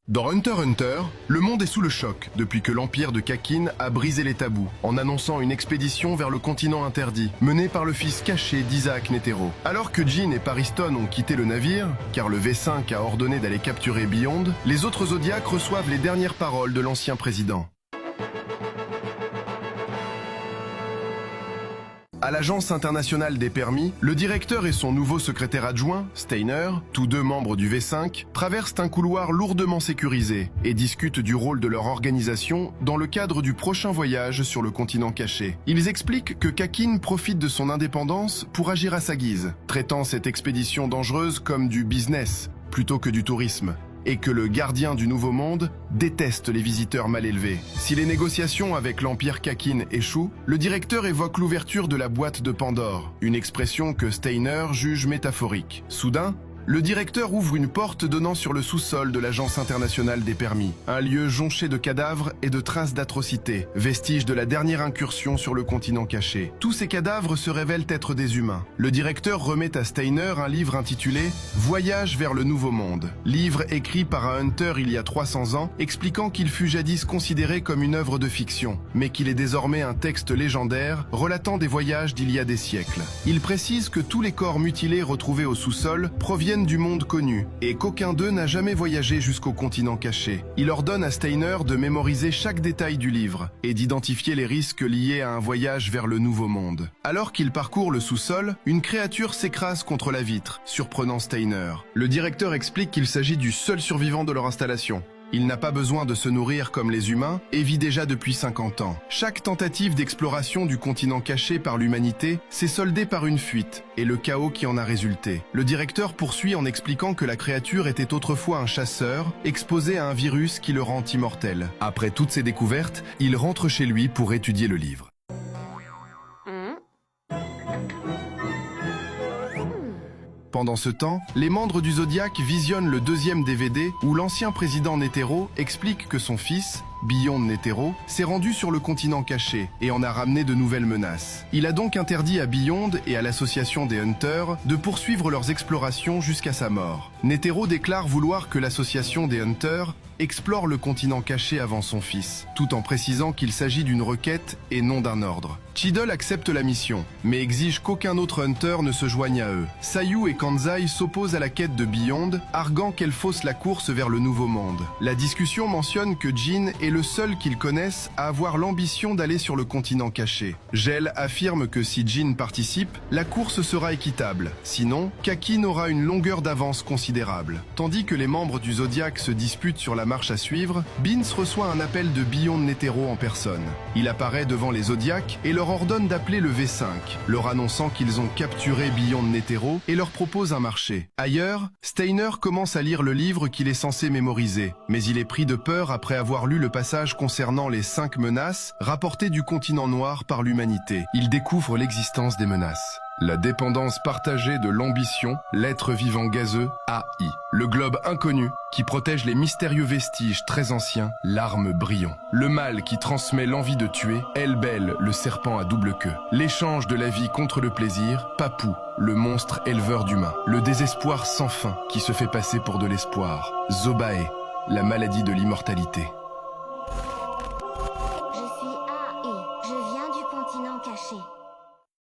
Dans Hunter x Hunter, le monde est sous le choc depuis que l'empire de Kakin a brisé les tabous en annonçant une expédition vers le continent interdit, menée par le fils caché d'Isaac Netero. Alors que Jean et Pariston ont quitté le navire, car le V5 a ordonné d'aller capturer Beyond, les autres Zodiacs reçoivent les dernières paroles de l'ancien président. À l'Agence internationale des permis, le directeur et son nouveau secrétaire adjoint, Steiner, tous deux membres du V5, traversent un couloir lourdement sécurisé et discutent du rôle de leur organisation dans le cadre du prochain voyage sur le continent caché. Ils expliquent que Kakin profite de son indépendance pour agir à sa guise, traitant cette expédition dangereuse comme du business plutôt que du tourisme, et que le gardien du Nouveau Monde déteste les visiteurs mal élevés. Si les négociations avec l'Empire Kakin échouent, le directeur évoque l'ouverture de la boîte de Pandore, une expression que Steiner juge métaphorique. Soudain, le directeur ouvre une porte donnant sur le sous-sol de l'Agence internationale des permis, un lieu jonché de cadavres et de traces d'atrocités, vestiges de la dernière incursion sur le continent caché. Tous ces cadavres se révèlent être des humains. Le directeur remet à Steiner un livre intitulé « Voyage vers le Nouveau Monde », livre écrit par un Hunter il y a 300 ans, expliquant qu'il fut jadis considéré comme une œuvre de fiction, mais qu'il est désormais un texte légendaire relatant des voyages d'il y a des siècles. Il précise que tous les corps mutilés retrouvés au sous-sol proviennent du monde connu et qu'aucun d'eux n'a jamais voyagé jusqu'au continent caché. Il ordonne à Steiner de mémoriser chaque détail du livre et d'identifier les risques liés à un voyage vers le Nouveau Monde. Alors qu'il parcourt le sous-sol, une créature s'écrase contre la vitre, surprenant Steiner. Le directeur explique qu'il s'agit du seul survivant de leur installation. Il n'a pas besoin de se nourrir comme les humains et vit déjà depuis 50 ans. Chaque tentative d'exploration du continent caché par l'humanité s'est soldée par une fuite et le chaos qui en a résulté. Le directeur poursuit en expliquant que la créature était autrefois un chasseur exposé à un virus qui le rend immortel. Après toutes ces découvertes, il rentre chez lui pour étudier le livre. Pendant ce temps, les membres du Zodiac visionnent le deuxième DVD où l'ancien président Netero explique que son fils, Beyond Netero, s'est rendu sur le continent caché et en a ramené de nouvelles menaces. Il a donc interdit à Beyond et à l'association des Hunters de poursuivre leurs explorations jusqu'à sa mort. Netero déclare vouloir que l'association des Hunters explore le continent caché avant son fils, tout en précisant qu'il s'agit d'une requête et non d'un ordre. Cheadle accepte la mission, mais exige qu'aucun autre Hunter ne se joigne à eux. Sayu et Kanzai s'opposent à la quête de Beyond, arguant qu'elle fausse la course vers le Nouveau Monde. La discussion mentionne que Jean est le seul qu'ils connaissent à avoir l'ambition d'aller sur le continent caché. Gel affirme que si Jean participe, la course sera équitable. Sinon, Kakin aura une longueur d'avance considérable. Tandis que les membres du Zodiac se disputent sur la marche à suivre, Beans reçoit un appel de Beyond Netero en personne. Il apparaît devant les Zodiacs et leur ordonne d'appeler le V5, leur annonçant qu'ils ont capturé Beyond Netero et leur propose un marché. Ailleurs, Steiner commence à lire le livre qu'il est censé mémoriser, mais il est pris de peur après avoir lu le passage concernant les 5 menaces rapportées du continent noir par l'humanité. Il découvre l'existence des menaces. La dépendance partagée de l'ambition, l'être vivant gazeux, AI. Le globe inconnu qui protège les mystérieux vestiges très anciens, l'arme Brion. Le mal qui transmet l'envie de tuer, Elbel, le serpent à double queue. L'échange de la vie contre le plaisir, Papou, le monstre éleveur d'humains. Le désespoir sans fin qui se fait passer pour de l'espoir, Zobae, la maladie de l'immortalité.